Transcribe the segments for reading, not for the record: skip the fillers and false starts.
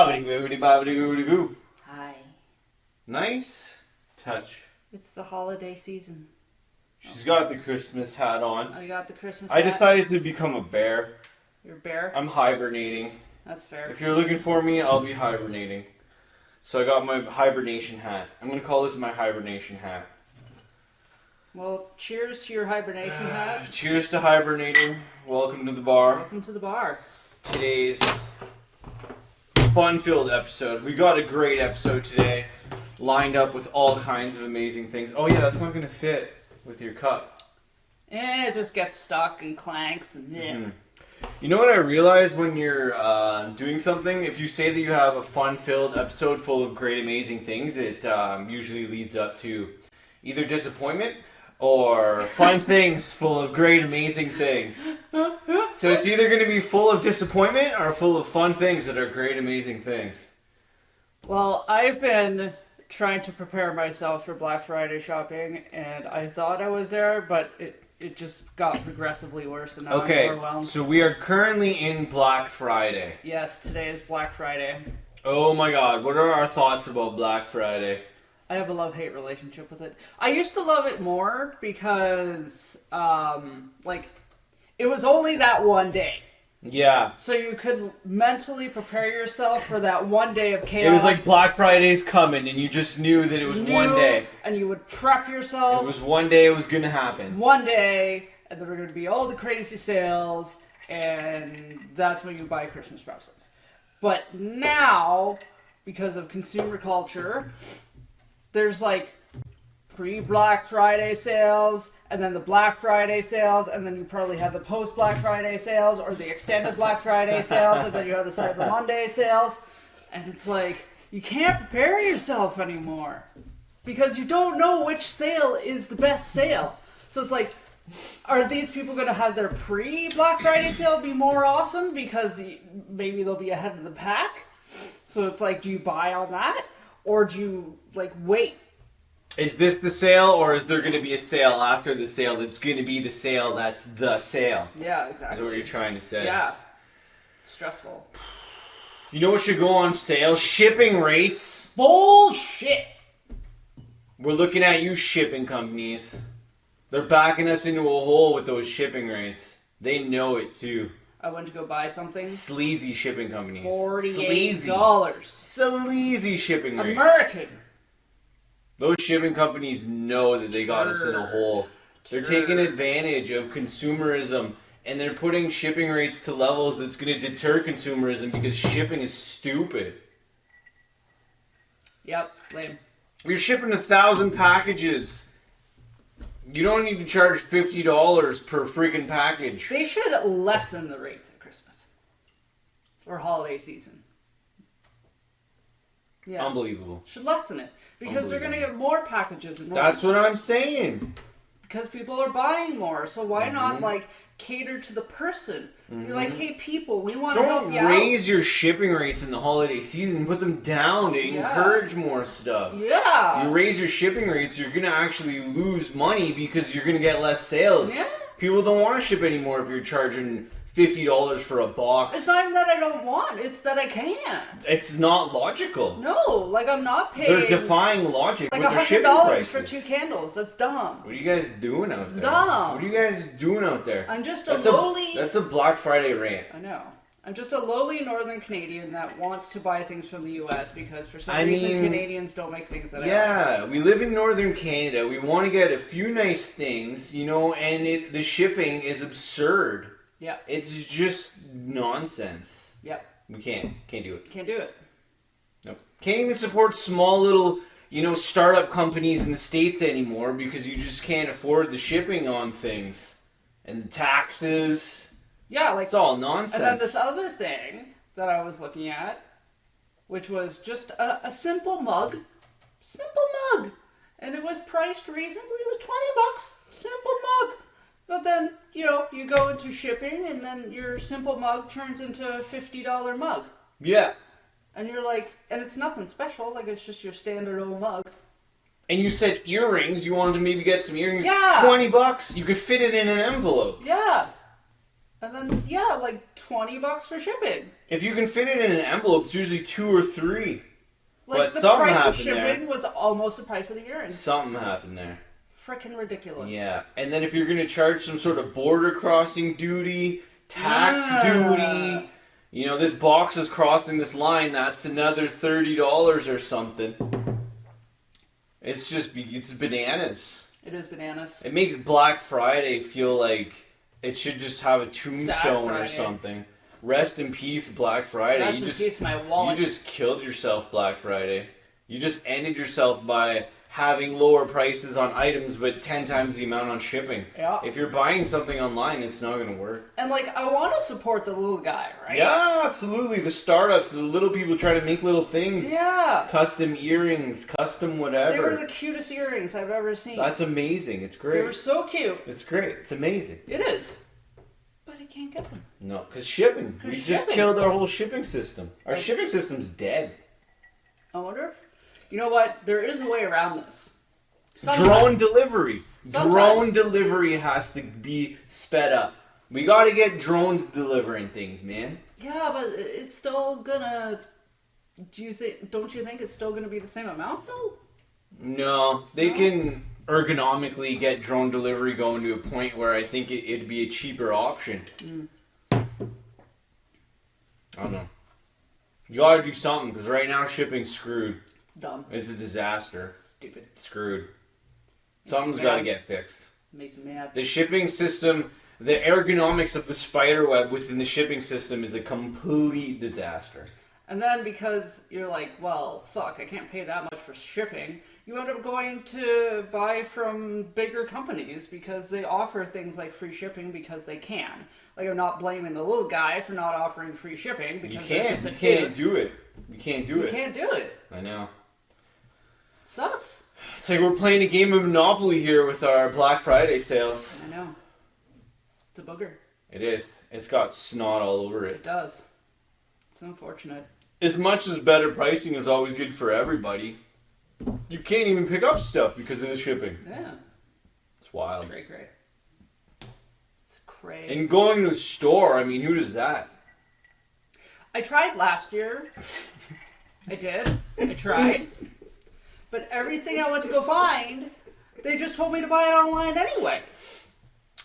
Bobbity boobity bobbity boobity boo. Hi. Nice touch. It's the holiday season. She's got the Christmas hat on. I got the Christmas I hat. decided to become a bear. You're a bear? I'm hibernating. That's fair. If you're looking for me, I'll be hibernating. So I got my hibernation hat. I'm going to call this my hibernation hat. Well, cheers to your hibernation hat. Cheers to hibernating. Welcome to the bar. Welcome to the bar. Today's fun-filled episode. We got a great episode today. Lined up with all kinds of amazing things. Oh yeah, that's not going to fit with your cup. It just gets stuck and clanks and You know what I realized when you're doing something? If you say that you have a fun-filled episode full of great, amazing things, it usually leads up to either disappointment or fun things full of great, amazing things. So it's either going to be full of disappointment or full of fun things that are great, amazing things. Well, I've been trying to prepare myself for Black Friday shopping, and I thought I was there, but it just got progressively worse, and now I'm overwhelmed. So we are currently in Black Friday. Yes, today is Black Friday. Oh my god, what are our thoughts about Black Friday? I have a love-hate relationship with it. I used to love it more because, it was only that one day. Yeah. So you could mentally prepare yourself for that one day of chaos. It was like Black Friday's coming, and you just knew that it was one day. And you would prep yourself. It was one day it was going to happen. One day, and there were going to be all the crazy sales, and that's when you buy Christmas presents. But now, because of consumer culture, there's like pre-Black Friday sales, and then the Black Friday sales, and then you probably have the post-Black Friday sales, or the extended Black Friday sales, and then you have the Cyber Monday sales. And it's like, you can't prepare yourself anymore. Because you don't know which sale is the best sale. So it's like, are these people going to have their pre-Black Friday sale be more awesome because maybe they'll be ahead of the pack? So it's like, do you buy on that? Or do you, wait? Is this the sale, or is there going to be a sale after the sale that's going to be the sale that's the sale? Yeah, exactly. Is what you're trying to say. Yeah. Stressful. You know what should go on sale? Shipping rates. Bullshit! We're looking at you, shipping companies. They're backing us into a hole with those shipping rates. They know it too. I went to go buy something. Sleazy shipping companies. $48. Sleazy shipping rates. American. Those shipping companies know that they got us in a hole. They're taking advantage of consumerism, and they're putting shipping rates to levels that's going to deter consumerism because shipping is stupid. Yep, lame. You're shipping 1,000 packages. You don't need to charge $50 per freaking package. They should lessen the rates at Christmas. Or holiday season. Yeah. Unbelievable. Should lessen it. Because they're going to get more packages. That's what I'm saying. Because people are buying more. So why not, cater to the person? You're like, hey, people, we want to help you out. Don't raise your shipping rates in the holiday season. Put them down to encourage more stuff. Yeah. You raise your shipping rates, you're going to actually lose money because you're going to get less sales. Yeah. People don't want to ship anymore if you're charging $50 for a box. It's not even that I don't want. It's that I can't. It's not logical. No, I'm not paying. They're defying logic with their shipping $100 prices. for 2 candles. That's dumb. What are you guys doing out there? It's dumb. What are you guys doing out there? I'm just lowly... That's a Black Friday rant. I know. I'm just a lowly northern Canadian that wants to buy things from the U.S. because for some reason Canadians don't make things that I like. Yeah, we live in northern Canada. We want to get a few nice things, and the shipping is absurd. Yeah. It's just nonsense. Yep. We can't do it. Can't do it. Nope. Can't even support small little, startup companies in the States anymore because you just can't afford the shipping on things. And the taxes. Yeah, it's all nonsense. And then this other thing that I was looking at, which was just a simple mug. Simple mug. And it was priced reasonably. It was $20. Simple mug. But then, you go into shipping, and then your simple mug turns into a $50 mug. Yeah. And you're like, and it's nothing special, it's just your standard old mug. And you said earrings, you wanted to maybe get some earrings. Yeah. $20, you could fit it in an envelope. Yeah. And then, yeah, like $20 for shipping. If you can fit it in an envelope, it's usually 2 or 3. Like, But the something price of happened shipping there. was almost the price of the earrings. Something happened there. Freaking ridiculous. Yeah, and then if you're going to charge some sort of border crossing duty, tax duty, you know, this box is crossing this line, that's another $30 or something. It's bananas. It is bananas. It makes Black Friday feel like it should just have a tombstone or Friday. something. Rest in peace, Black Friday. Rest in peace, my wallet. You just killed yourself, Black Friday. You just ended yourself by having lower prices on items but 10 times the amount on shipping. Yeah. If you're buying something online, it's not going to work. And, like, I want to support the little guy, right? Yeah, absolutely. The startups, the little people trying to make little things. Yeah. Custom earrings, custom whatever. They were the cutest earrings I've ever seen. That's amazing. It's great. They were so cute. It's great. It's amazing. It is. But I can't get them. No, because shipping. We just shipping. killed our whole shipping system. Our shipping system's dead. I wonder if... You know what? There is a way around this. Drone Sometimes. delivery. Sometimes. Drone delivery has to be sped up. We got to get drones delivering things, man. Yeah, but it's still gonna... Don't you think it's still gonna be the same amount, though? No, they can ergonomically get drone delivery going to a point where I think it'd be a cheaper option. I don't know. You gotta do something, because right now shipping's screwed. It's dumb. It's a disaster. Stupid. Screwed. Something's gotta get fixed. Makes me mad. The shipping system, the ergonomics of the spider web within the shipping system is a complete disaster. And then because you're like, well, fuck, I can't pay that much for shipping, you end up going to buy from bigger companies because they offer things like free shipping because they can. Like, I'm not blaming the little guy for not offering free shipping because they're just a You can't dude. do it. You can't do You it. can't do it. I know. Sucks. It's like we're playing a game of Monopoly here with our Black Friday sales. I know. It's a booger. It is. It's got snot all over It it. does. It's unfortunate. As much as better pricing is always good for everybody, you can't even pick up stuff because of the shipping. Yeah. It's wild. Cray cray. It's cray. And going to a store, I mean, who does that? I tried last year. I did. I tried. But everything I went to go find, they just told me to buy it online anyway.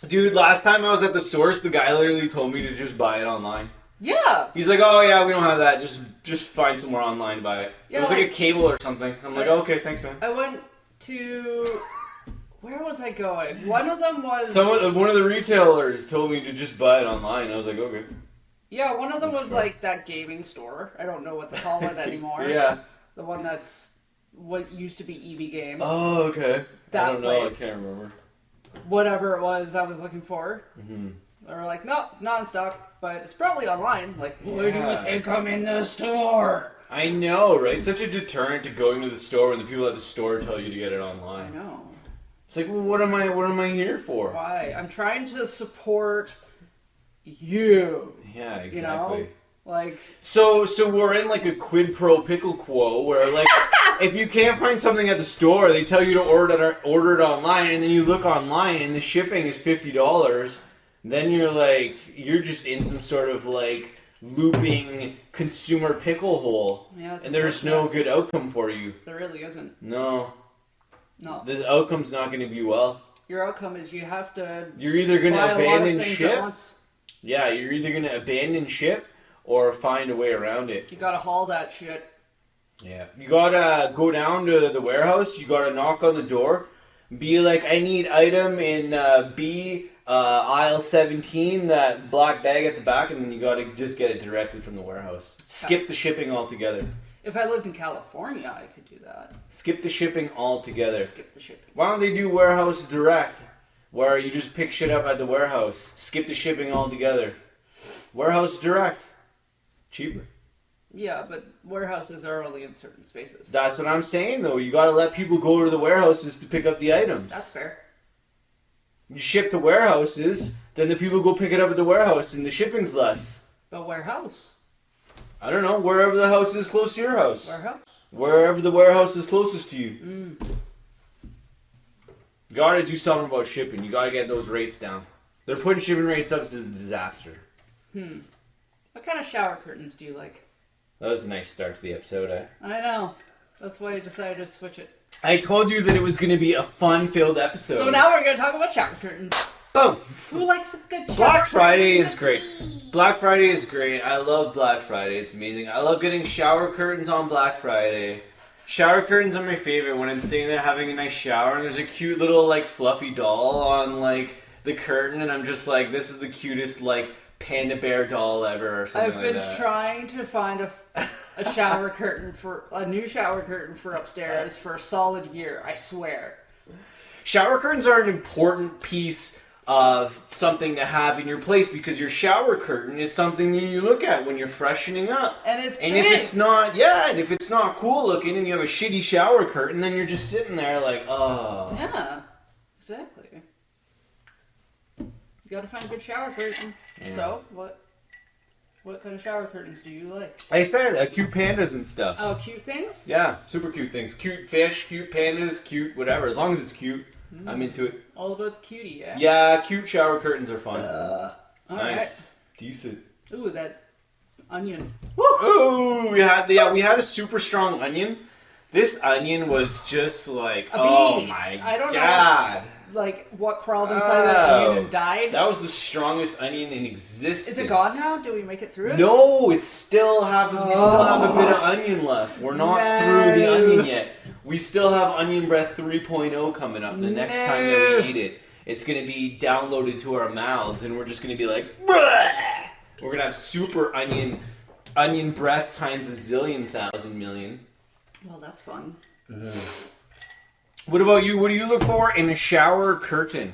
Dude, last time I was at the source, the guy literally told me to just buy it online. Yeah. He's like, oh yeah, we don't have that. Just find somewhere online to buy it. Yeah, it was like a like- cable or something. I'm like, oh, okay, thanks, man. I went to... Where was I going? One of them was... One of the retailers told me to just buy it online. I was like, okay. Yeah, one of them That's was fair. like that gaming store. I don't know what to call it anymore. Yeah. The one that's what used to be EB Games. Oh, okay. That I don't know. place. I can't remember. Whatever it was I was looking for. Mm-hmm. They were like, no, not in stock, but it's probably online. Like, where do you Yeah. think I'm in the store? I know, right? Such a deterrent to going to the store when the people at the store tell you to get it I online. know. It's like, well, what am I here for? Why? I'm trying to support you. Yeah, exactly. You know? Like, So we're in like a quid pro pickle quo where like if you can't find something at the store, they tell you to order it online, and then you look online and the shipping is $50. Then you're just in some sort of like looping consumer pickle hole, yeah, it's and there's no unfortunate. good outcome for you. There really isn't. No, No. the outcome's not going to be well. Your outcome is you have to You're either going buy to a lot of abandon things ship. at once. Yeah, you're either going to abandon ship or find a way around it. You gotta haul that shit. Yeah. You gotta go down to the warehouse, you gotta knock on the door, be like, I need item in B, aisle 17, that black bag at the back, and then you gotta just get it directly from the warehouse. Skip the shipping altogether. If I lived in California, I could do that. Skip the shipping altogether. Skip the shipping. Why don't they do warehouse direct, where you just pick shit up at the warehouse? Skip the shipping altogether. Warehouse direct. Cheaper. Yeah, but warehouses are only in certain spaces. That's what I'm saying, though. You gotta let people go to the warehouses to pick up the items. That's fair. You ship to warehouses, then the people go pick it up at the warehouse, and the shipping's less. But warehouse. I don't know, wherever the house is close to your house. Warehouse? Wherever the warehouse is closest to you. Mm. You gotta do something about shipping. You gotta get those rates down. They're putting shipping rates up to a disaster. What kind of shower curtains do you like? That was a nice start to the episode, eh? I know. That's why I decided to switch it. I told you that it was going to be a fun-filled episode. So now we're going to talk about shower curtains. Boom! Who likes a good shower Black Friday curtain? is great. Black Friday is great. I love Black Friday. It's amazing. I love getting shower curtains on Black Friday. Shower curtains are my favorite when I'm sitting there having a nice shower and there's a cute little like fluffy doll on like the curtain and I'm just like, this is the cutest like panda bear doll ever or something I've like been that. trying to find a shower curtain a new shower curtain for upstairs for a solid year, I swear. Shower curtains are an important piece of something to have in your place because your shower curtain is something you look at when you're freshening up. And it's And big. if it's not cool looking and you have a shitty shower curtain, then you're just sitting there like, oh. Yeah, exactly. You gotta find a good shower curtain. Yeah. So, what kind of shower curtains do you like? I said, cute pandas and stuff. Oh, cute things? Yeah, super cute things. Cute fish, cute pandas, cute whatever. As long as it's cute, I'm into it. All about the cutie, yeah? Yeah, cute shower curtains are fun. All Nice. right. Decent. Ooh, that onion. Ooh, we had a super strong onion. This onion was just like, oh beast. my I don't know. god. Like, what crawled inside that onion and died? That was the strongest onion in existence. Is it gone now? Did we make it through it? No, we still have a bit of onion left. We're not through the onion yet. We still have Onion Breath 3.0 coming up the next time that we eat it. It's going to be downloaded to our mouths, and we're just going to be like, "Bleh!" We're going to have super onion breath times a zillion thousand million. Well, that's fun. What about you? What do you look for in a shower curtain?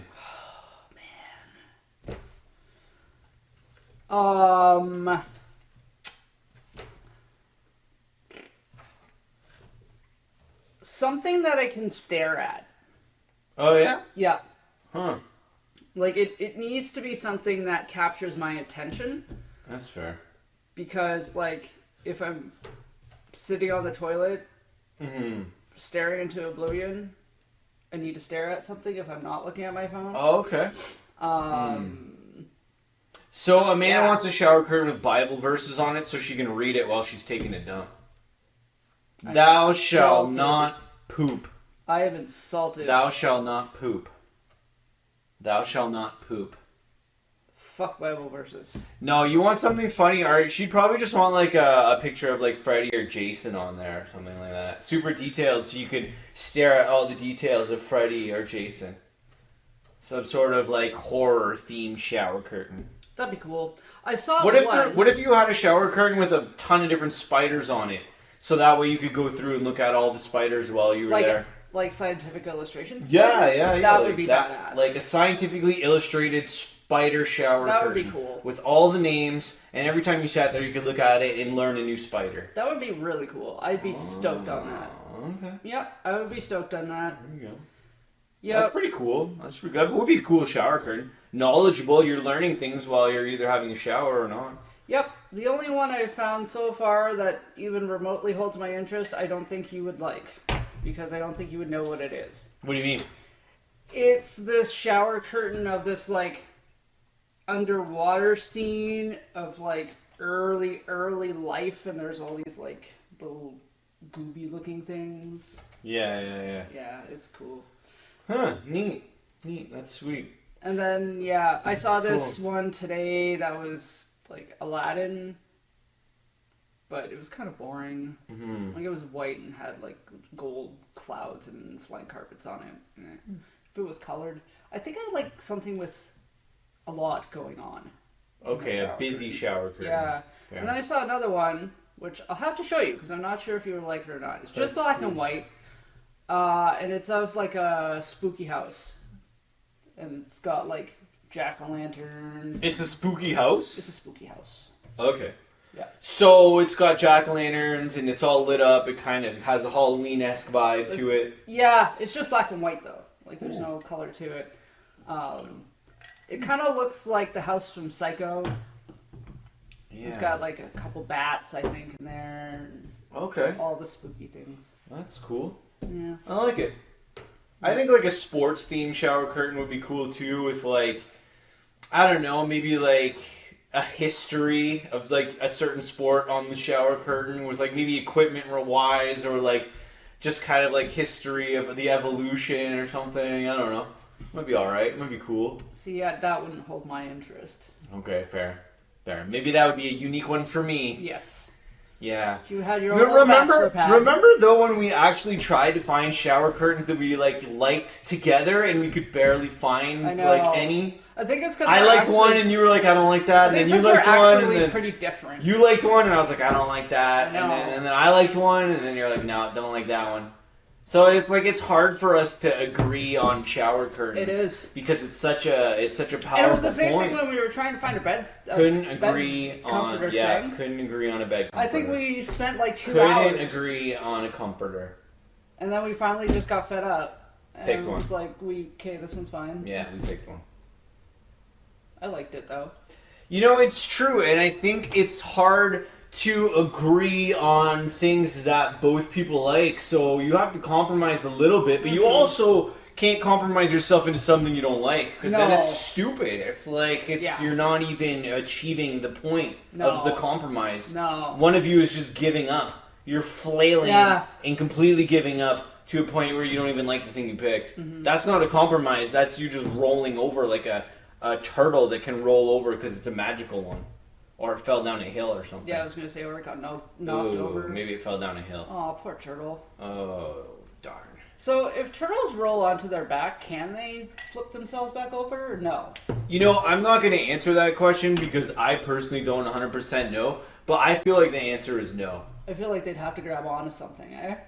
Something that I can stare at. Oh, yeah? Yeah. Huh. Like, it needs to be something that captures my attention. That's fair. Because, like, if I'm sitting on the toilet, staring into oblivion, I need to stare at something if I'm not looking at my phone. Oh, okay. So Amanda wants a shower curtain with Bible verses on it so she can read it while she's taking a dump. Thou shalt insulted. not poop. I have insulted. Thou shalt not poop. Thou shalt not poop. Fuck Bible verses. No, you want something funny, or she'd probably just want like a picture of like Freddy or Jason on there or something like that. Super detailed so you could stare at all the details of Freddy or Jason. Some sort of like horror themed shower curtain. That'd be cool. I saw What one. if you had a shower curtain with a ton of different spiders on it? So that way you could go through and look at all the spiders while you were there. Like scientific illustrations? Yeah. That would be badass. Like a scientifically illustrated spider shower That curtain. would be cool. With all the names, and every time you sat there you could look at it and learn a new spider. That would be really cool. I'd be stoked on that. Okay. Yep, I would be stoked on that. There you go. Yep. That's pretty cool. That's pretty good. It would be a cool shower curtain. Knowledgeable, you're learning things while you're either having a shower or not. Yep, the only one I've found so far that even remotely holds my interest, I don't think you would like. Because I don't think you would know what it is. What do you mean? It's this shower curtain of this, like, underwater scene of, like, early life, and there's all these, like, little gooby-looking things. Yeah. Yeah, it's cool. Huh, neat. That's sweet. And then, yeah, I saw this cool. one today that was, like, Aladdin, but it was kind of boring. Mm-hmm. Like, it was white and had, like, gold clouds and flying carpets on it. If it was colored, I think I like something with a lot going on. Okay, a busy curtain. shower curtain. Yeah. Fair. And then I saw another one, which I'll have to show you, because I'm not sure if you would like it or not. It's just That's black cool. and white, and it's of, like, a spooky house. And it's got, like, jack-o'-lanterns. It's a spooky house? It's a spooky house. Okay. Yeah. So it's got jack-o'-lanterns and it's all lit up. It kind of has a Halloween-esque vibe to it. Yeah, it's just black and white, though. Like, there's no color to it. It kind of looks like the house from Psycho. Yeah. It's got, like, a couple bats, I think, in there. Okay. All the spooky things. That's cool. Yeah. I like it. I think like a sports themed shower curtain would be cool too with like I don't know, maybe like a history of like a certain sport on the shower curtain with like maybe equipment wise or like just kind of like history of the evolution or something. I don't know. Might be alright. Might be cool. See, yeah, that wouldn't hold my interest. Okay, fair. Maybe that would be a unique one for me. Yes. Yeah. You had your own little bachelor pad. Remember though when we actually tried to find shower curtains that we like liked together and we could barely find like any? I think it's because I liked one and you were like, I don't like that, and then you liked one and then pretty different. You liked one and I was like, I don't like that, No. and then I liked one and then you're like, no, don't like that one. So it's like it's hard for us to agree on shower curtains. It is because it's such a powerful And it was the same point. thing when we were trying to find a bed. Couldn't agree bed on thing. Couldn't agree on a bed comforter. I think we spent like 2 hours. Couldn't agree on a comforter. And then we finally just got fed up. And Picked one. it was like, okay, this one's fine. Yeah, we picked one. I liked it though. You know, it's true, and I think it's hard to agree on things that both people like, so you have to compromise a little bit, but you also can't compromise yourself into something you don't like, because then it's stupid. It's like, you're not even achieving the point of the compromise. No. One of you is just giving up. You're flailing and completely giving up to a point where you don't even like the thing you picked. That's not a compromise, that's you just rolling over like a turtle that can roll over because it's a magical one. Or it fell down a hill or something. Yeah, I was going to say, or it got knocked over. Maybe it fell down a hill. Oh, poor turtle. Oh, darn. So, if turtles roll onto their back, can they flip themselves back over, or no? You know, I'm not going to answer that question because I personally don't 100% know, but I feel like the answer is no. I feel like they'd have to grab onto something, eh?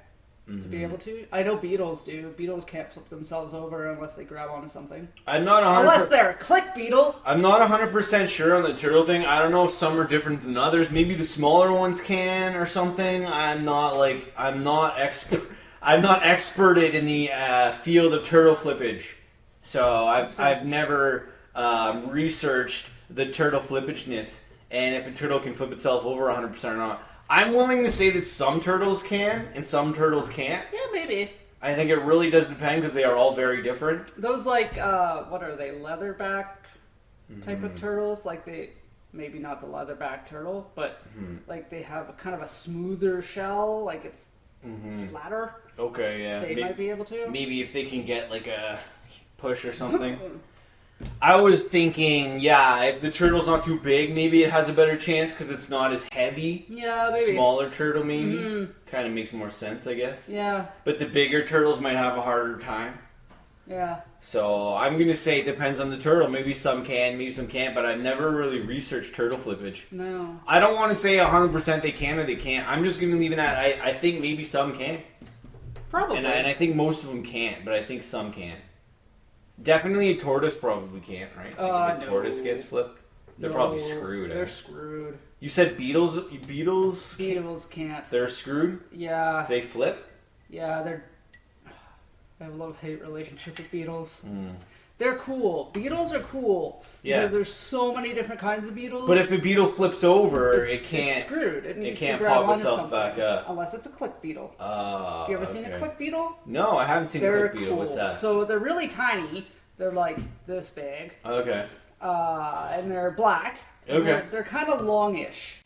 To be able to. I know beetles do. Beetles can't flip themselves over unless they grab onto something. I'm not 100%. Unless they're a click beetle. I'm not 100% sure on the turtle thing. I don't know if some are different than others. Maybe the smaller ones can or something. I'm not experted in the field of turtle flippage. So I've never researched the turtle flippageness and if a turtle can flip itself over 100% or not. I'm willing to say that some turtles can and some turtles can't. Yeah, maybe. I think it really does depend because they are all very different. Those what are they, leatherback type of turtles? Like maybe not the leatherback turtle, but like they have a kind of a smoother shell, like it's flatter. Okay, yeah. They might be able to. Maybe if they can get like a push or something. I was thinking, if the turtle's not too big, maybe it has a better chance because it's not as heavy. Yeah, maybe. Smaller turtle, maybe. Kind of makes more sense, I guess. Yeah. But the bigger turtles might have a harder time. Yeah. So I'm going to say it depends on the turtle. Maybe some can, maybe some can't, but I've never really researched turtle flippage. No. I don't want to say 100% they can or they can't. I'm just going to leave it at, I think maybe some can. Probably. And I think most of them can't, but I think some can. Definitely a tortoise probably can't, right? Like if a tortoise gets flipped, they're probably screwed. They're screwed. You said beetles? Beetles can't. They're screwed? Yeah. They flip? Yeah, I have a love-hate relationship with beetles. They're cool. Beetles are cool. Yeah. Because there's so many different kinds of beetles. But if a beetle flips over, it can't... It's screwed. It needs can't to grab pop onto itself something. back up. Unless it's a click beetle. Have you ever seen a click beetle? No, I haven't seen a click beetle. Cool. What's that? So they're really tiny. They're like this big. Okay. And they're black. Okay. They're kind of longish.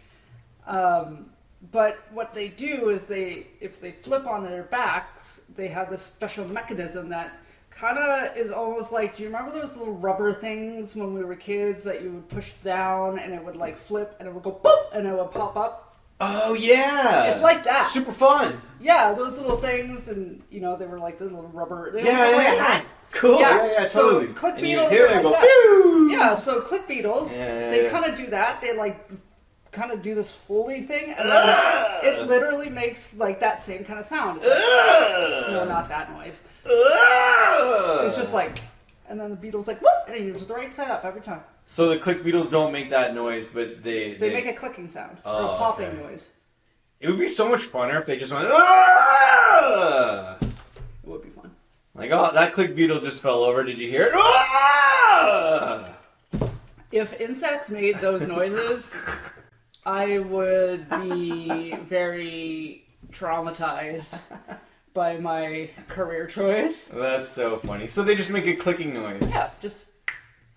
But what they do is if they flip on their backs, they have this special mechanism that kind of is almost like, do you remember those little rubber things when we were kids that you would push down and it would like flip and it would go boop and it would pop up? Oh, yeah. It's like that. Super fun. Yeah, those little things, and they were like the little rubber. They like a hat. Cool. Yeah, totally. So click and beetles you are like that. Pew! Yeah, so click beetles, they kind of do that. They like kind of do this foley thing, and then it literally makes like that same kind of sound. It's like, no, not that noise. It's just like, and then the beetle's like, whoop, and it uses the right side up every time. So the click beetles don't make that noise, but they make a clicking sound or a popping noise. It would be so much funner if they just went. Ah! It would be fun. Like, oh, that click beetle just fell over. Did you hear it? Ah! If insects made those noises, I would be very traumatized by my career choice. That's so funny. So they just make a clicking noise. Yeah, just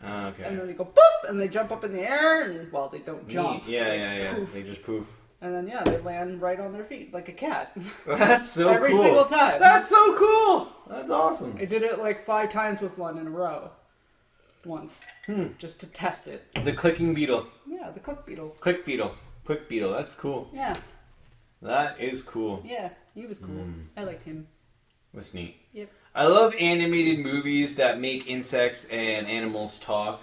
Okay. And then they go boop, and they jump up in the air, and well, they don't jump. Yeah. Poof. They just poof. And then they land right on their feet like a cat. That's so cool. Every single time. That's so cool. That's awesome. I did it like 5 times with one in a row. Once. Just to test it. The clicking beetle. Yeah, the click beetle. Click beetle. Click beetle. That's cool. Yeah. That is cool. Yeah, he was cool. I liked him. That's neat. Yep. I love animated movies that make insects and animals talk.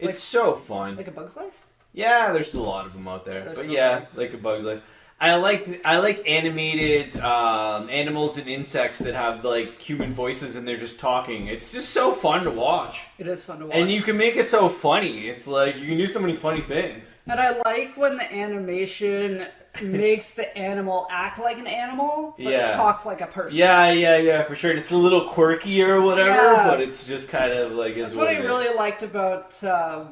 It's so fun. Like A Bug's Life? Yeah, there's a lot of them out there. There's But so yeah, many. like A Bug's Life. I like animated animals and insects that have like human voices and they're just talking. It's just so fun to watch. It is fun to watch. And you can make it so funny. It's like you can do so many funny things. And I like when the animation makes the animal act like an animal, but talk like a person. Yeah, for sure. And it's a little quirky or whatever, but it's just kind of like That's what I really liked about The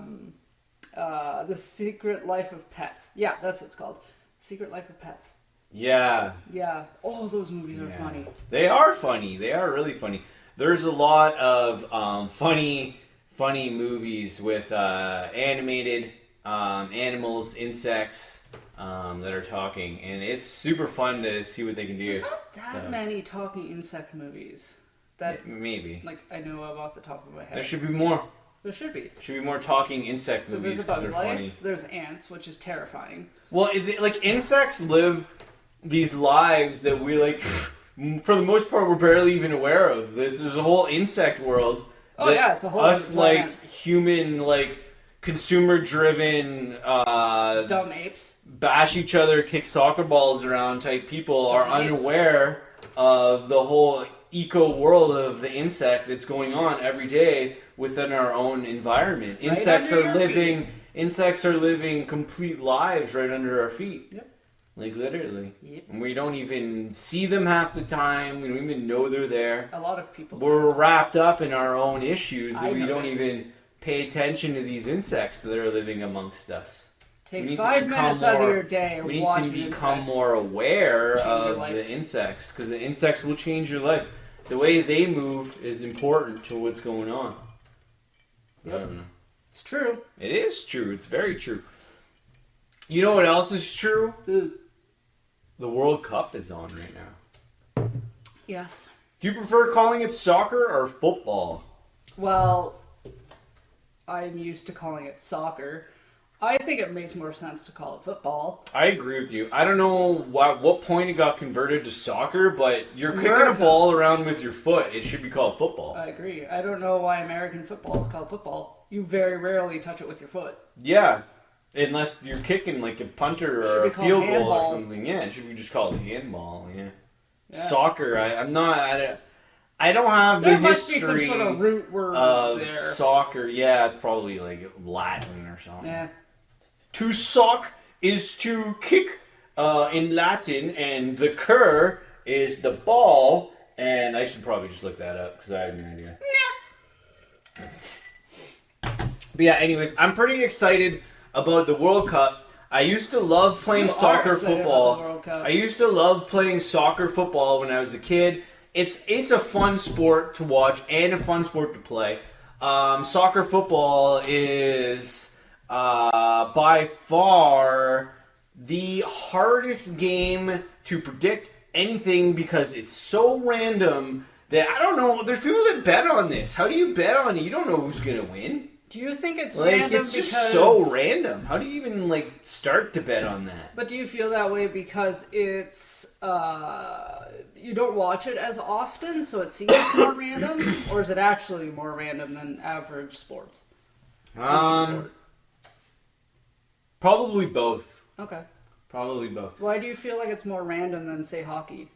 Secret Life of Pets. Yeah, that's what it's called. Secret Life of Pets. Yeah. Yeah. Oh, those movies are funny. They are funny. They are really funny. There's a lot of funny movies with animated animals, insects that are talking, and it's super fun to see what they can do. There's not that many talking insect movies that maybe like I know of off the top of my head. there should be more. There should be. Should be more talking insect Because movies there's A because Bug's they're Life. funny. There's ants, which is terrifying. Well, like insects live these lives that we like, for the most part, we're barely even aware of. There's a whole insect world. Oh yeah, it's a whole us other planet. like human like consumer-driven Dumb apes. bash each other, kick soccer balls around type people are Dumb apes. unaware of the whole eco world of the insect that's going on every day within our own environment. Right Insects under are your living. feet. Insects are living complete lives right under our feet. Yep. Like literally. Yep. And we don't even see them half the time. We don't even know they're there. A lot of people. We're don't. wrapped up in our own issues that I we don't notice. even pay attention to these insects that are living amongst us. We Take need to 5 become minutes out of more- your day and We need watch to an become insect. more aware Change your of life. the insects because the insects will change your life. The way they move is important to what's going on. Yep. I don't know. It's true. It is true. It's very true. You know what else is true? The World Cup is on right now. Yes. Do you prefer calling it soccer or football? Well, I'm used to calling it soccer. I think it makes more sense to call it football. I agree with you. I don't know what point it got converted to soccer, but you're kicking a America. ball around with your foot. It should be called football. I agree. I don't know why American football is called football. You very rarely touch it with your foot. Yeah. Unless you're kicking like a punter Should or be a called field goal handball. or something. Yeah, it should be just called handball. Yeah. Yeah. Soccer. I'm not. I don't have There the must be history some sort of root word of there. soccer. Yeah, it's probably like Latin or something. Yeah. To sock is to kick in Latin, and the cur is the ball. And I should probably just look that up because I have no idea. But yeah, anyways, I'm pretty excited about the World Cup. I used to love playing You are soccer excited about football. the World Cup. I used to love playing soccer football when I was a kid. It's a fun sport to watch and a fun sport to play. Soccer football is by far the hardest game to predict anything because it's so random that I don't know. There's people that bet on this. How do you bet on it? You don't know who's gonna win. Do you think it's Like random it's just because... so random. How do you even like start to bet on that? But do you feel that way because it's you don't watch it as often, so it seems more random, or is it actually more random than average sports? Any sport? Probably both. Okay. Probably both. Why do you feel like it's more random than say hockey?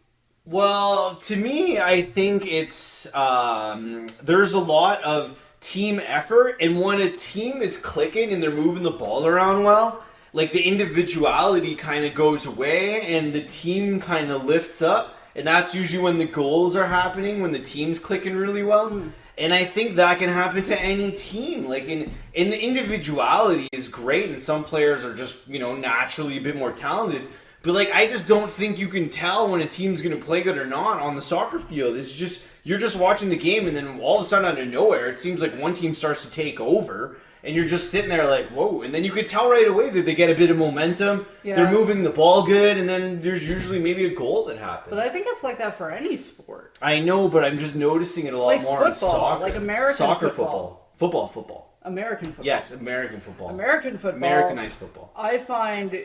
Well, to me, I think it's there's a lot of team effort, and when a team is clicking and they're moving the ball around well, like the individuality kind of goes away and the team kind of lifts up, and that's usually when the goals are happening, when the team's clicking really well. And I think that can happen to any team. Like in the individuality is great, and some players are just, naturally a bit more talented. But like I just don't think you can tell when a team's gonna play good or not on the soccer field. It's just you're just watching the game, and then all of a sudden, out of nowhere, it seems like one team starts to take over, and you're just sitting there like, whoa. And then you could tell right away that they get a bit of momentum. Yeah. They're moving the ball good, and then there's usually maybe a goal that happens. But I think it's like that for any sport. I know, but I'm just noticing it a lot Like more in football, soccer. like American soccer football. Football. American football. Yes, American football. American football. Americanized football. I find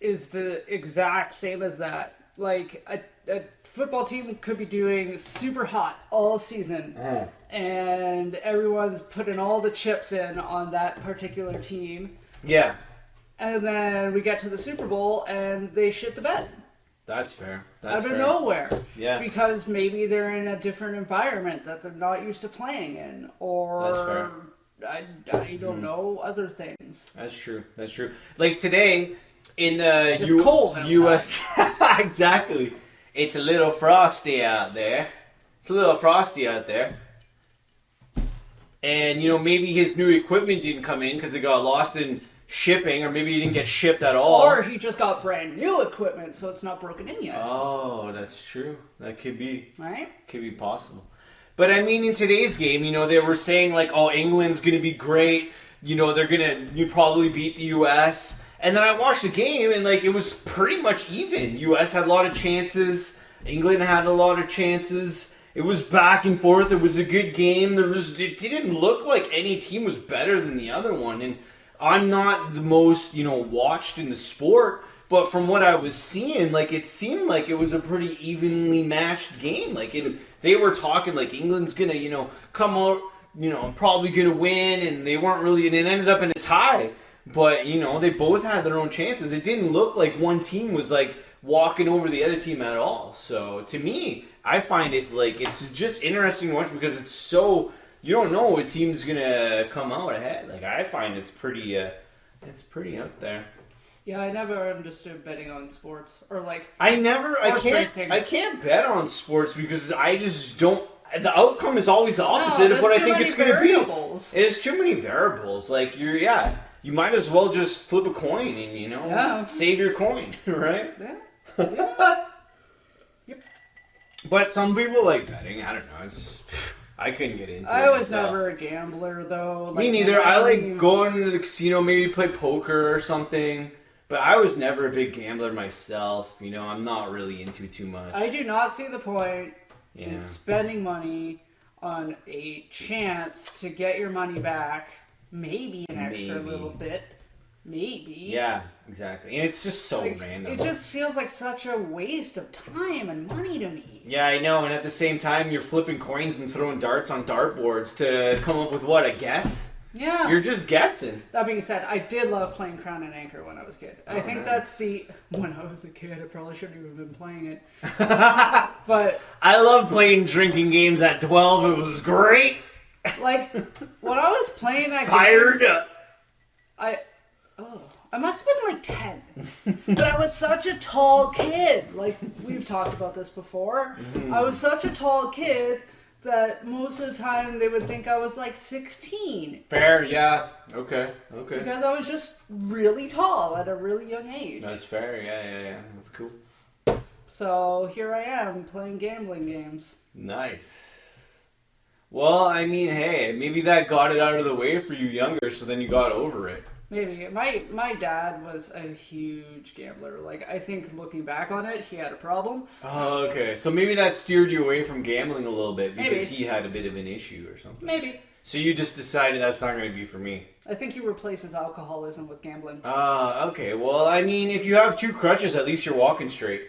is the exact same as that. Like a football team could be doing super hot all season, and everyone's putting all the chips in on that particular team. Yeah. And then we get to the Super Bowl and they shit the bed. That's fair. That's out of fair. nowhere. Yeah. Because maybe they're in a different environment that they're not used to playing in. Or That's fair. I don't know, other things. That's true. That's true. Like today in the It's cold outside. US exactly. It's a little frosty out there. And maybe his new equipment didn't come in because it got lost in shipping, or maybe he didn't get shipped at all. Or he just got brand new equipment, so it's not broken in yet. Oh, that's true. That could be. Right? Could be possible. But I mean, in today's game, they were saying like, oh, England's going to be great. They're going to probably beat the US. And then I watched the game, and like it was pretty much even. US had a lot of chances. England had a lot of chances. It was back and forth. It was a good game. It didn't look like any team was better than the other one. And I'm not the most, watched in the sport, but from what I was seeing, like it seemed like it was a pretty evenly matched game. Like they were talking like England's gonna, come out, probably gonna win, and they weren't really, and it ended up in a tie. But they both had their own chances. It didn't look like one team was like walking over the other team at all. So to me, I find it like it's just interesting to watch because it's so. You don't know what team's gonna come out ahead. Like I find it's pretty up there. Yeah, I never understood betting on sports or like. I can't bet on sports because I just don't. The outcome is always the opposite of what I think it's gonna be. There's too many variables. Like you might as well just flip a coin and save your coin, right? Yeah. Yep. But some people like betting. I don't know. I couldn't get into it. I was never a gambler, though. Me neither. I like going to the casino, maybe play poker or something. But I was never a big gambler myself. I'm not really into it too much. I do not see the point in spending money on a chance to get your money back. Maybe an extra little bit. Maybe. Yeah, exactly. And it's just so random. It just feels like such a waste of time and money to me. Yeah, I know. And at the same time, you're flipping coins and throwing darts on dartboards to come up with what, a guess? Yeah. You're just guessing. That being said, I did love playing Crown and Anchor when I was a kid. I think that's when I was a kid, I probably shouldn't have been playing it. But I love playing drinking games at 12. It was great. Like, when I was playing that Fired up. I must have been like 10. But I was such a tall kid. Like, we've talked about this before. Mm-hmm. I was such a tall kid that most of the time they would think I was like 16. Fair, yeah. Okay. Because I was just really tall at a really young age. That's fair, yeah. That's cool. So here I am playing gambling games. Nice. Well, I mean, hey, maybe that got it out of the way for you younger, so then you got over it. Maybe. My dad was a huge gambler. Like, I think looking back on it, he had a problem. Oh, okay. So maybe that steered you away from gambling a little bit because Maybe. he had a bit of an issue or something. Maybe. So you just decided that's not going to be for me. I think he replaces alcoholism with gambling. Okay. Well, I mean, if you have two crutches, at least you're walking straight.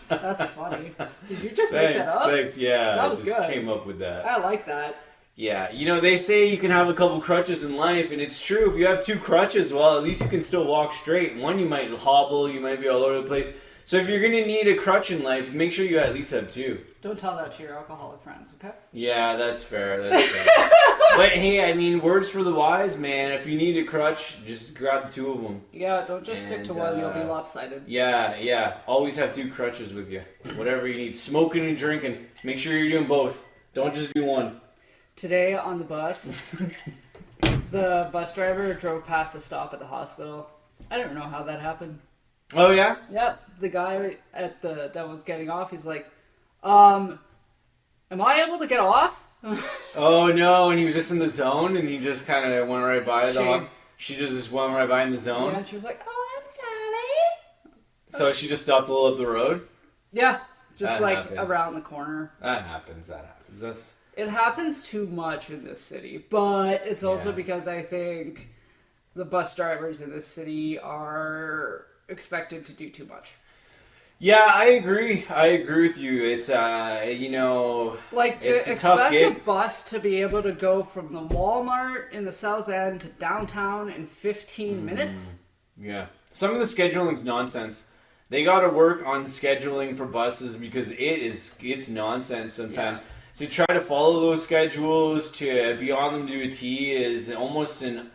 That's funny. Did you just make that up? Thanks. Yeah, That was I just good. came up with that. I like that. Yeah, they say you can have a couple crutches in life, and it's true. If you have two crutches, well, at least you can still walk straight. One, you might hobble, you might be all over the place. So if you're going to need a crutch in life, make sure you at least have two. Don't tell that to your alcoholic friends, okay? Yeah, that's fair. But hey, I mean, words for the wise, man. If you need a crutch, just grab two of them. Yeah, don't just stick to one, you'll be lopsided. Yeah. Always have two crutches with you. Whatever you need. Smoking and drinking. Make sure you're doing both. Don't just do one. Today on the bus, the bus driver drove past the stop at the hospital. I don't know how that happened. Oh yeah. Yep, the guy that was getting off, he's like, am I able to get off? Oh no, and he was just in the zone, and he just kind of went right by the She- house. She just went right by in the zone. Yeah, and she was like, oh, I'm sorry. So she just stopped a little up the road. Yeah, just That like happens. around the corner. That happens. That's It happens too much in this city, but it's also Yeah. because I think the bus drivers in this city are expected to do too much. Yeah, I agree. I agree with you. It's you know, Like to it's a tough expect a gig. bus to be able to go from the Walmart in the South End to downtown in 15 minutes. Yeah. Some of the scheduling's nonsense. They got to work on scheduling for buses because it's nonsense sometimes. To try to follow those schedules, to be on them to a T is almost an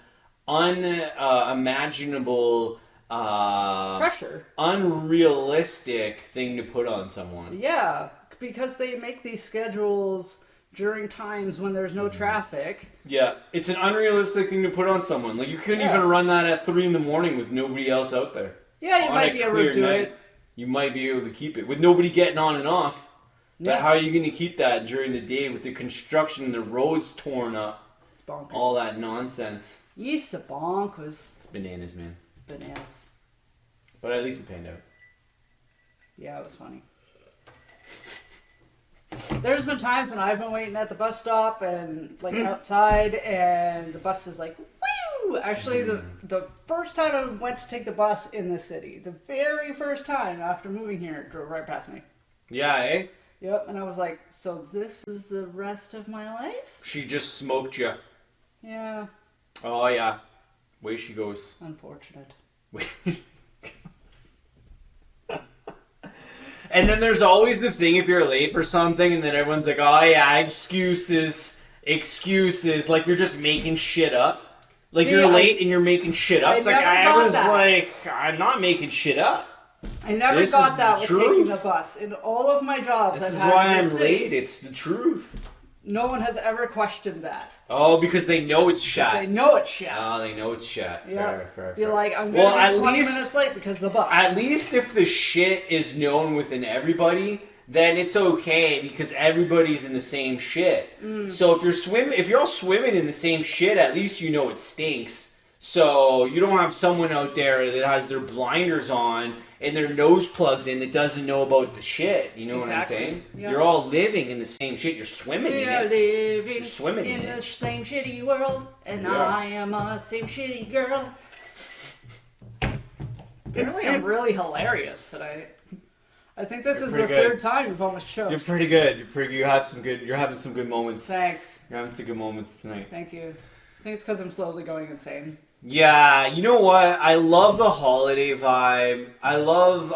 unimaginable, Pressure. unrealistic thing to put on someone. Yeah, because they make these schedules during times when there's no traffic. Yeah, it's an unrealistic thing to put on someone. Like you couldn't Yeah. even run that at 3 a.m. with nobody else out there. Yeah, you On might a be able clear to do night, it. You might be able to keep it with nobody getting on and off. But Yeah. how are you going to keep that during the day with the construction, the roads torn up, It's bonkers. all that nonsense? Yeast a bonkers. It's bananas, man. Bananas. But at least it panned out. Yeah, it was funny. There's been times when I've been waiting at the bus stop and like outside, and the bus is like, woo! Actually, the first time I went to take the bus in the city, the very first time after moving here, it drove right past me. Yeah, eh? Yep, and I was like, so this is the rest of my life? She just smoked you. Yeah, Oh, yeah. Way she goes. unfortunate. And then there's always the thing if you're late for something, and then everyone's like, oh, yeah, excuses. Excuses. Like you're just making shit up. Like See, you're late and you're making shit up. I It's like, never I got was that. like, I'm not making shit up. I never This got is that the with truth. taking the bus. In all of my jobs This I've is had why in I'm this city, late. It's the truth. no one has ever questioned that. Oh, because they know it's 'Cause shot. they know it's shit. Oh, they know it's shot. Yeah. Fair. You're like, I'm Well, gonna at be 20 least- minutes late because of the bus. At least if the shit is known within everybody, then it's okay because everybody's in the same shit. So if you're all swimming in the same shit, at least you know it stinks. So you don't have someone out there that has their blinders on and their nose plugs in that doesn't know about the shit. You know Exactly. what I'm saying? Yeah. You're all living in the same shit. You're swimming We in are it. living You're swimming in in it. the same shitty world, and Yeah. I am a same shitty girl. Apparently, I'm really hilarious tonight. I think this You're is the pretty good. third time you've almost choked. You're pretty good. You're having some good moments. Thanks. You're having some good moments tonight. Thank you. I think it's because I'm slowly going insane. Yeah, you know what? I love the holiday vibe. I love,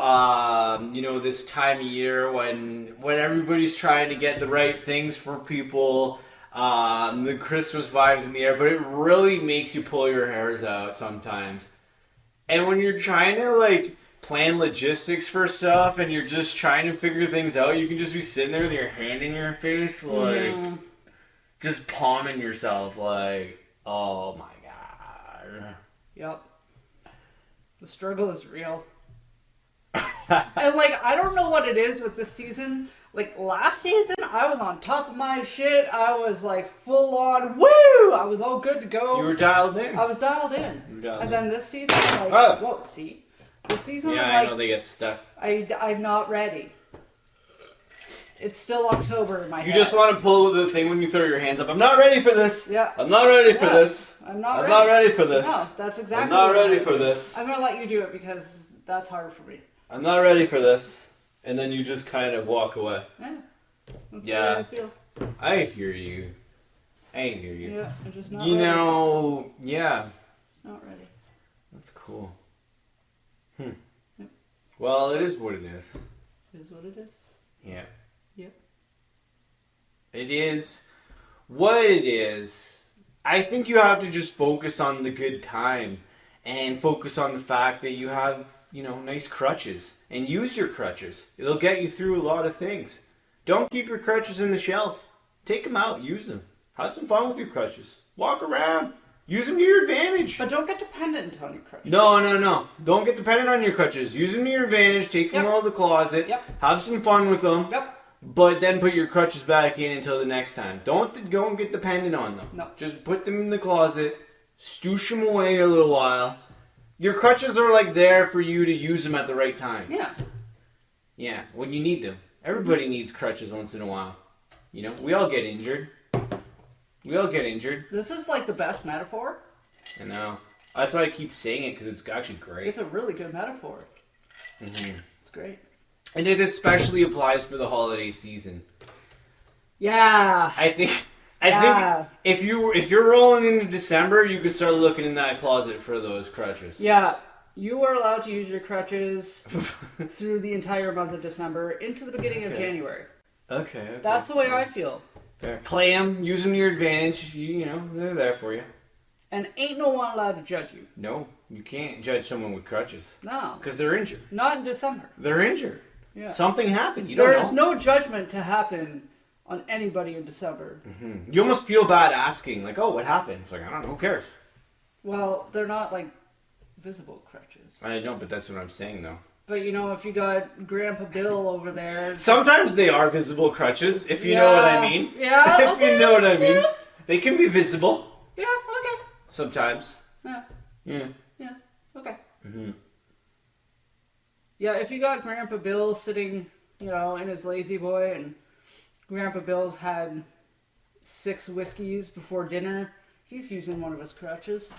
this time of year when everybody's trying to get the right things for people. The Christmas vibes in the air, but it really makes you pull your hairs out sometimes. And when you're trying to like plan logistics for stuff and you're just trying to figure things out, you can just be sitting there with your hand in your face, like just palming yourself, like, oh my god. Yep. The struggle is real. And like, I don't know what it is with this season. Like last season, I was on top of my shit. I was like full on woo. I was all good to go. You were dialed in. I was dialed in. You were dialed And in. then this season, I'm like, Oh. whoa, see? This season, Yeah, I'm I like, know they get stuck. I'm not ready. It's still October in my You head. just want to pull the thing when you throw your hands up. I'm not ready for this. Yeah. I'm not ready for Yeah. this. I'm not I'm ready. not ready for this. No, that's exactly I'm not what ready I'm for doing. this. I'm gonna let you do it because that's hard for me. I'm not ready for this. And then you just kind of walk away. Yeah. That's Yeah. the way I feel. I hear you. I hear you. Yeah, I'm just not You ready. know, yeah. Not ready. That's cool. Yep. Well, it is what it is. It is what it is. Yeah. Yep. It is what it is. I think you have to just focus on the good time and focus on the fact that you have, nice crutches and use your crutches. It'll get you through a lot of things. Don't keep your crutches in the shelf. Take them out, use them. Have some fun with your crutches. Walk around. Use them to your advantage. But don't get dependent on your crutches. No. Don't get dependent on your crutches. Use them to your advantage. Take them out of the closet. Yep. Have some fun with them. Yep. But then put your crutches back in until the next time. Don't go and get dependent on them. No. Just put them in the closet. Stoosh them away a little while. Your crutches are like there for you to use them at the right time. Yeah. Yeah, when you need them. Everybody needs crutches once in a while. You know, we all get injured. This is like the best metaphor. I know. That's why I keep saying it, because it's actually great. It's a really good metaphor. Mm-hmm. It's great. And it especially applies for the holiday season. Yeah. I think if you're rolling into December, you could start looking in that closet for those crutches. Yeah. You are allowed to use your crutches through the entire month of December into the beginning of January. Okay. That's the way I feel. Fair. Play them, use them to your advantage. You know, they're there for you. And ain't no one allowed to judge you. No, you can't judge someone with crutches. No. Because they're injured. Not in December. They're injured. Yeah. Something happened. You don't know. There is no judgment to happen on anybody in December. Mm-hmm. You almost feel bad asking, like, oh, what happened? It's like, I don't know, who cares? Well, they're not like visible crutches. I know, but that's what I'm saying, though. But you know, if you got Grandpa Bill over there... Sometimes they are visible crutches, if you know what I mean. Yeah, If you know what I mean. Yeah. They can be visible. Yeah, okay. Sometimes. Yeah. Yeah. Yeah, okay. Mm-hmm. Yeah, if you got Grandpa Bill sitting, you know, in his lazy boy, and Grandpa Bill's had 6 whiskeys before dinner, he's using one of his crutches.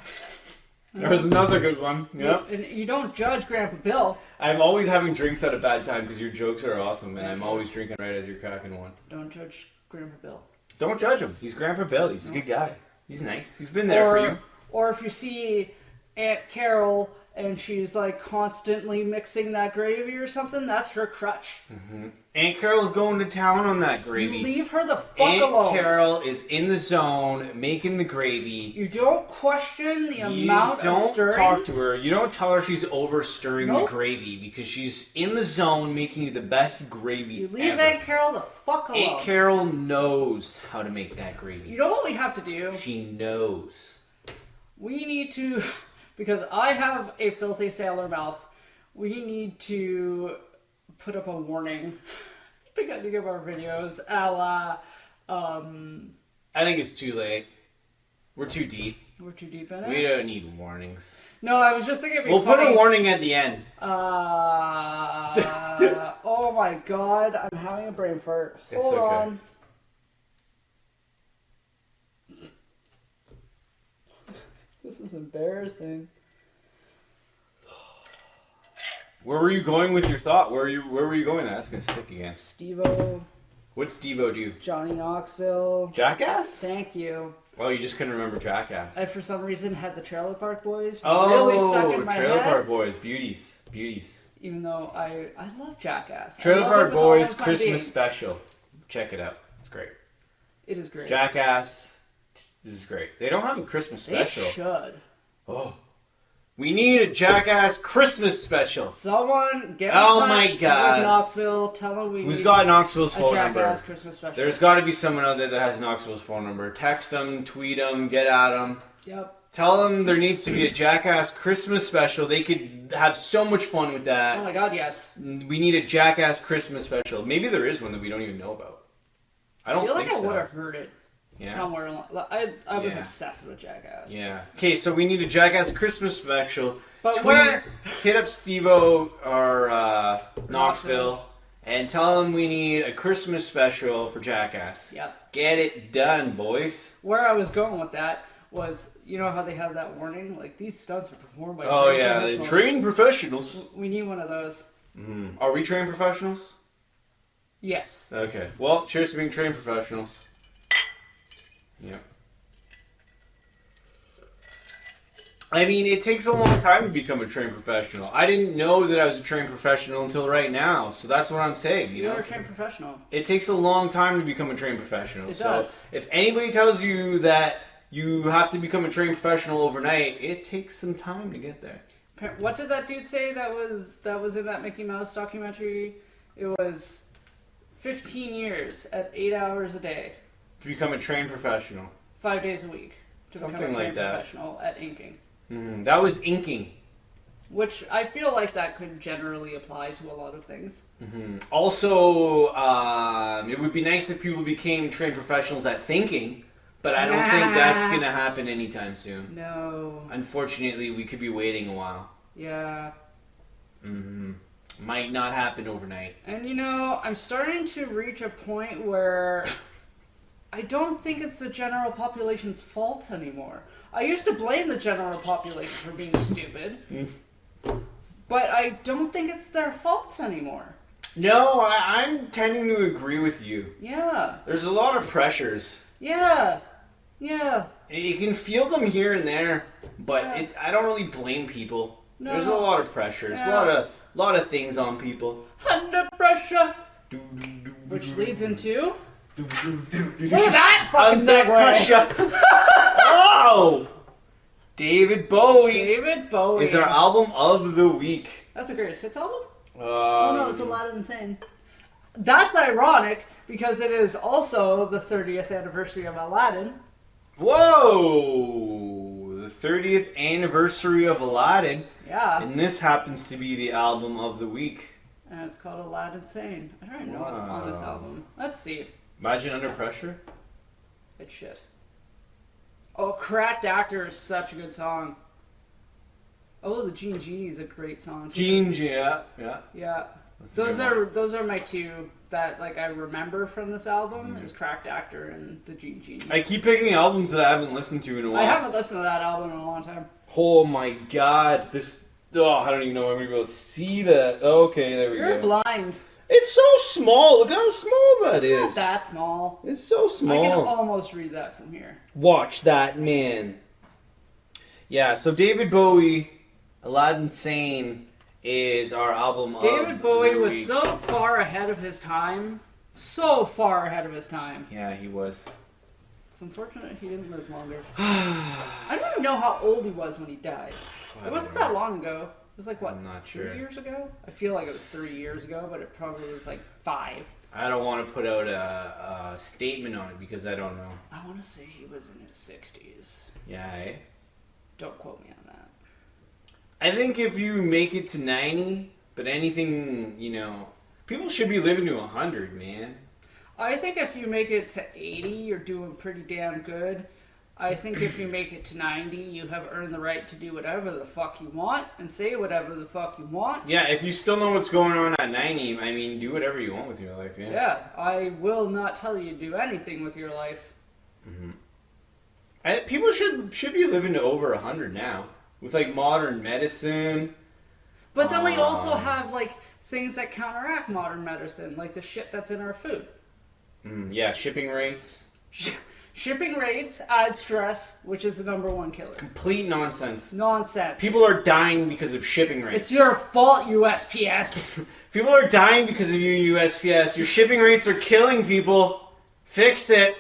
There's another good one. Yep. And you don't judge Grandpa Bill. I'm always having drinks at a bad time because your jokes are awesome, and I'm always drinking right as you're cracking one. Don't judge Grandpa Bill. Don't judge him. He's Grandpa Bill. He's a good guy. He's nice. He's been there for you. Or if you see Aunt Carol and she's like constantly mixing that gravy or something, that's her crutch. Mm-hmm. Aunt Carol's going to town on that gravy. You leave her the fuck alone. Aunt Carol is in the zone making the gravy. You don't question the amount of stirring. You don't talk to her. You don't tell her she's over stirring the gravy because she's in the zone making you the best gravy You leave ever. Aunt Carol the fuck alone. Aunt Carol knows how to make that gravy. You know what we have to do? She knows. We need to, because I have a filthy sailor mouth, we need to put up a warning beginning of our videos a la, I think it's too late. We're too deep. We're too deep in it? We don't need warnings. No, I was just thinking it'd be We'll funny. put a warning at the end. Oh my god, I'm having a brain fart. Hold okay. on. This is embarrassing. Where were you going with your thought? Where were you going? That's gonna stick again. Steve-O. What's Steve-O do? Johnny Knoxville. Jackass? Thank you. Oh, you just couldn't remember Jackass. I, for some reason, had the Trailer Park Boys Oh, really stuck in my Trailer head. Park Boys, beauties. Even though I love Jackass. Trailer I love Park it with all Boys my Christmas being. special. Check it out. It's great. It is great. Jackass. This is great. They don't have a Christmas special. They should. Oh. We need a Jackass Christmas special. Someone get in Oh my touch God. with Knoxville. Tell them we Who's need got Knoxville's a phone number? Jackass Christmas special. There's got to be someone out there that has Knoxville's phone number. Text them, tweet them, get at them. Yep. Tell them there needs to be a Jackass Christmas special. They could have so much fun with that. Oh my god, yes. We need a Jackass Christmas special. Maybe there is one that we don't even know about. I don't feel think like I so. would have heard it somewhere along. I was Yeah. obsessed with Jackass. Yeah. Okay, so we need a Jackass Christmas special. But Hit up Steve-O or Knoxville and tell them we need a Christmas special for Jackass. Yep. Get it done, boys. Where I was going with that was, you know how they have that warning? Like, these stunts are performed by Oh, trained yeah. professionals. Trained professionals. We need one of those. Mm-hmm. Are we trained professionals? Yes. Okay. Well, cheers to being trained professionals. Yep. I mean, it takes a long time to become a trained professional. I didn't know that I was a trained professional until right now, so that's what I'm saying. You know, You're a trained professional. it takes a long time to become a trained professional. It so does. if anybody tells you that you have to become a trained professional overnight, it takes some time to get there. What did that dude say that was in that Mickey Mouse documentary? It was 15 years at 8 hours a day. To become a trained professional. 5 days a week. to become a Something like trained that. professional at inking. That was inking. Which I feel like that could generally apply to a lot of things. Also, it would be nice if people became trained professionals at thinking, but I don't think that's going to happen anytime soon. No. Unfortunately, we could be waiting a while. Yeah. Might not happen overnight. And you know, I'm starting to reach a point where I don't think it's the general population's fault anymore. I used to blame the general population for being stupid, but I don't think it's their fault anymore. No, I'm tending to agree with you. Yeah. There's a lot of pressures. Yeah. Yeah. You can feel them here and there, but Yeah. I don't really blame people. No. There's a lot of pressures, Yeah. lot of things on people. Under pressure. Which leads into... Look at that fucking segue. Oh! David Bowie David Bowie. is our album of the week. That's a greatest hits album? Oh no, it's Aladdin Insane. That's ironic because it is also the 30th anniversary of Aladdin. Whoa! The 30th anniversary of Aladdin. Yeah. And this happens to be the album of the week. And it's called Aladdin Insane. I don't even know what's on this album. Let's see. Imagine Under Pressure. It's shit. Oh, Cracked Actor is such a good song. Oh, the Gene Genie is a great song. too. Gene, yeah. Yeah. That's a good Those are my two that like I remember from this album is Cracked Actor and the Gene Genie. I keep picking albums that I haven't listened to in a while. I haven't listened to that album in a long time. Oh my god, this... Oh, I don't even know if I'm going to be able to see that. Okay, there we You're go. blind. It's so small. Look how small that is. Not that small. It's so small. I can almost read that from here. Watch that, man. Yeah, so David Bowie, Aladdin Sane, is our album of David Bowie the was week. so far ahead of his time. So far ahead of his time. Yeah, he was. It's unfortunate he didn't live longer. I don't even know how old he was when he died. It wasn't that long ago. It was like, what, I'm not 3 sure. years ago? I feel like it was 3 years ago, but it probably was like 5. I don't want to put out a statement on it because I don't know. I want to say he was in his 60s. Yeah, eh? Don't quote me on that. I think if you make it to 90, but anything, you know, people should be living to 100, man. I think if you make it to 80, you're doing pretty damn good. I think if you make it to 90, you have earned the right to do whatever the fuck you want and say whatever the fuck you want. Yeah, if you still know what's going on at 90, I mean, do whatever you want with your life, yeah. Yeah, I will not tell you to do anything with your life. People should be living to over 100 now with like modern medicine. But then we also have like things that counteract modern medicine, like the shit that's in our food. Yeah, shipping rates. Shipping rates add stress, which is the #1 killer. Complete nonsense. Nonsense. People are dying because of shipping rates. It's your fault, USPS. People are dying because of you, USPS. Your shipping rates are killing people. Fix it.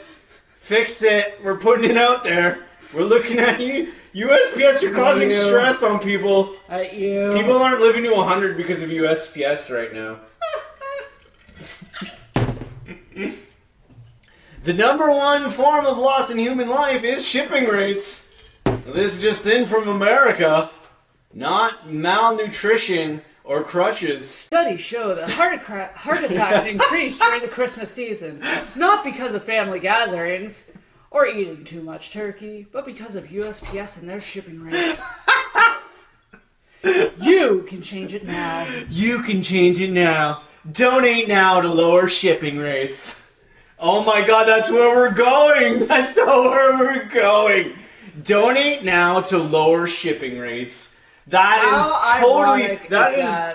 Fix it. We're putting it out there. We're looking at you. USPS, you're causing You. stress on people. At you. People aren't living to 100 because of USPS right now. The #1 form of loss in human life is shipping rates. This is just in from America. Not malnutrition or crutches. Studies show that heart attacks increase during the Christmas season, not because of family gatherings or eating too much turkey, but because of USPS and their shipping rates. You can change it now. You can change it now. Donate now to lower shipping rates. Oh my god, that's where we're going! That's where we're going! Donate now to lower shipping rates. That is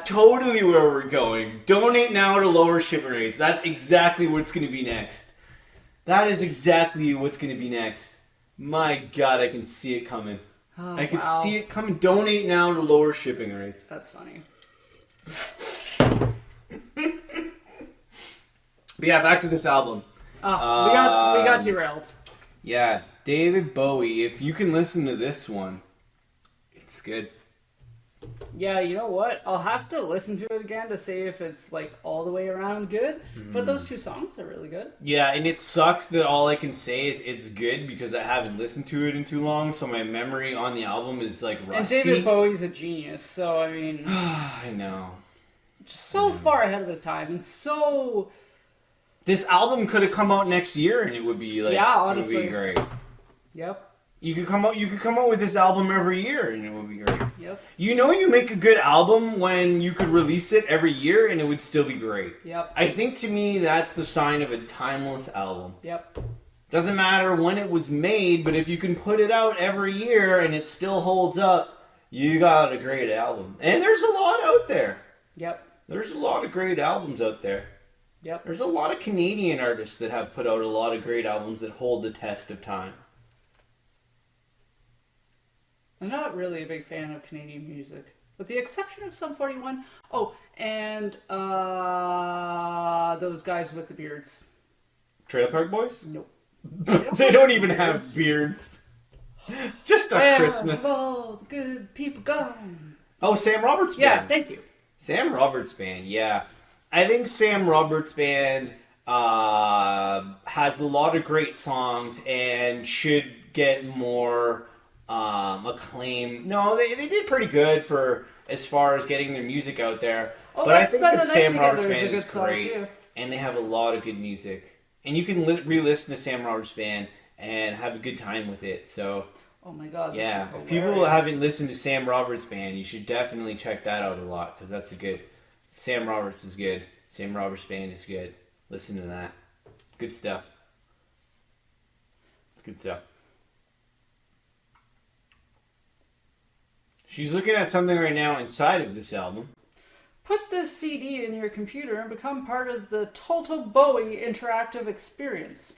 totally where we're going. Donate now to lower shipping rates. That's exactly what's going to be next. That is exactly what's going to be next. My god, I can see it coming. Oh, I can see it coming. Donate now to lower shipping rates. That's funny. But yeah, back to this album. Oh, we got derailed. Yeah, David Bowie, if you can listen to this one, it's good. Yeah, you know what? I'll have to listen to it again to see if it's like all the way around good. But those two songs are really good. Yeah, and it sucks that all I can say is it's good because I haven't listened to it in too long, so my memory on the album is like rusty. And David Bowie's a genius, so I mean, I know. just so far ahead of his time, and so This album could have come out next year, and it would be like, Yeah, it honestly. would be great. yep, You could come out with this album every year, and it would be great. yep, You know, you make a good album when you could release it every year, and it would still be great. yep, I think to me that's the sign of a timeless album. yep. Doesn't matter when it was made, but if you can put it out every year and it still holds up, you got a great album. And there's a lot out there. Yep. There's a lot of great albums out there. Yep. There's a lot of Canadian artists that have put out a lot of great albums that hold the test of time. I'm not really a big fan of Canadian music, with the exception of Sum 41. Oh, and those guys with the beards. Trailer Park Boys? Nope. They don't even have beards. Just a Where Christmas. have all the good people gone? Oh, Sam Roberts Band. Yeah, thank you. Sam Roberts Band, yeah. I think Sam Roberts Band has a lot of great songs and should get more acclaim. No, they did pretty good for as far as getting their music out there. Oh, but I Let's think Spend that the Night Sam Together Roberts is a Band good is song, great. too. And they have a lot of good music. And you can re-listen to Sam Roberts Band and have a good time with it. So, Oh my god, this yeah, is if hilarious. people haven't listened to Sam Roberts Band, you should definitely check that out a lot because that's a good. Sam Roberts is good. Sam Roberts Band is good. Listen to that. Good stuff. It's good stuff. She's looking at something right now inside of this album. Put this CD in your computer and become part of the Toto Bowie interactive experience.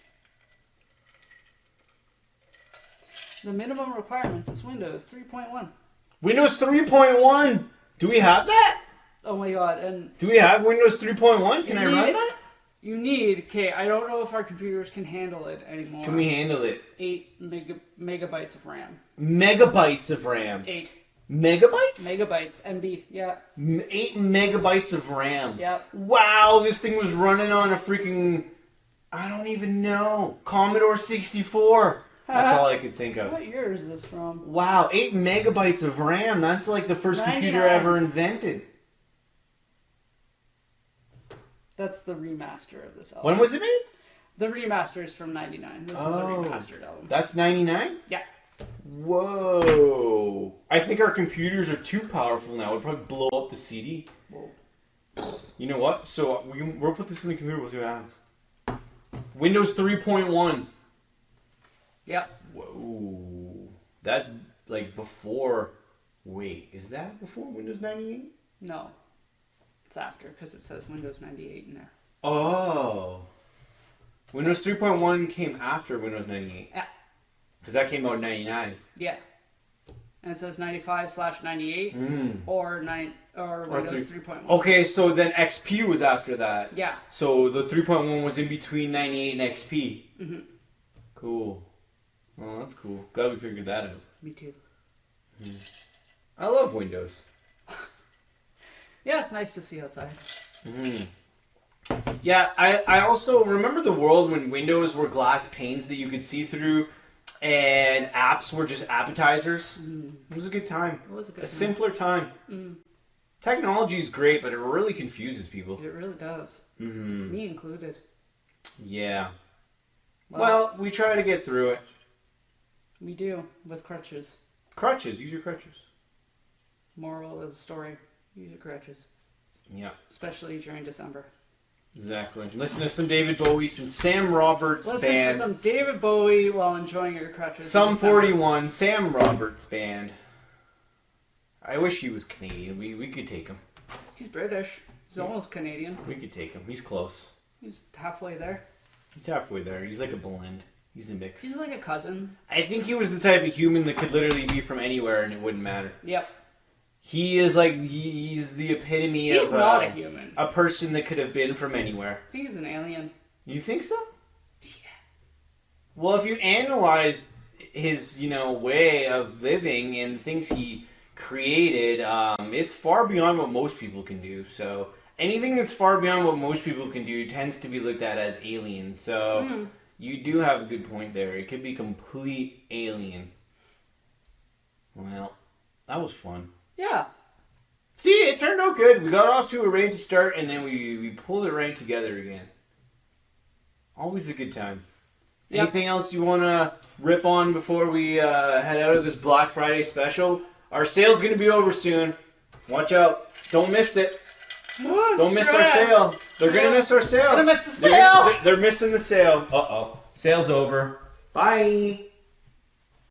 The minimum requirements is Windows 3.1. Windows 3.1. Do we have that? Oh my god, and Do we have Windows 3.1? Can I You run need- that? you need, okay, I don't know if our computers can handle it anymore. Can we handle it? 8 megabytes of RAM. Megabytes of RAM. 8 Megabytes? megabytes, MB, yeah, 8 megabytes of RAM. yeah. Wow, this thing was running on a freaking, I don't even know, Commodore 64. That's all I could think of. What year is this from? Wow, 8 megabytes of RAM. That's like the first computer 99. ever invented. That's the remaster of this album. When was it made? The remaster is from 99. This is a Oh. remastered album. That's 99? Yeah. Whoa. I think our computers are too powerful now. We'd probably blow up the CD. Whoa. You know what? So we'll put this in the computer. We'll see what happens. Windows 3.1. Yep. Whoa. That's like before. Wait, is that before Windows 98? No. It's after, because it says Windows 98 in there. Oh. Windows 3.1 came after Windows 98. Yeah. Because that came out in 99. Yeah. And it says 95/98 Mm. or Windows 3. 3.1. Okay, so then XP was after that. Yeah. So the 3.1 was in between 98 and XP. Mm-hmm. Cool. Oh, that's cool. Glad we figured that out. Me too. I love Windows. Yeah, it's nice to see outside. Mm. Yeah, I also remember the world when windows were glass panes that you could see through and apps were just appetizers. It was a good time. It was a good A time. simpler time. Technology is great, but it really confuses people. It really does. Mm-hmm. Me included. Yeah. Well, we try to get through it. We do, with crutches. Crutches. Use your crutches. Moral of the story, use your crutches. Yeah, Especially during December. exactly. Listen to some David Bowie, some Sam Roberts Listen Band. to some David Bowie while enjoying your crutches. in Sum December. 41, Sam Roberts Band. I wish he was Canadian. We could take him. He's British. He's almost Canadian. We could take him. He's close. He's halfway there. He's halfway there. He's like a blend. He's a mix. He's like a cousin. I think he was the type of human that could literally be from anywhere and it wouldn't matter. Yep. He is like, he's the epitome He's of not a human. a person that could have been from anywhere. I think he's an alien. You think so? Yeah. Well, if you analyze his, way of living and things he created, it's far beyond what most people can do. So anything that's far beyond what most people can do tends to be looked at as alien. So you do have a good point there. It could be complete alien. Well, that was fun. Yeah. See, it turned out good. We got off to a rainy start, and then we pulled it right together again. Always a good time. Yep. Anything else you want to rip on before we head out of this Black Friday special? Our sale's going to be over soon. Watch out. Don't miss it. Don't miss our sale. They're going to miss our sale. Gonna miss the sale. They're missing the sale. Uh-oh. Sale's over. Bye.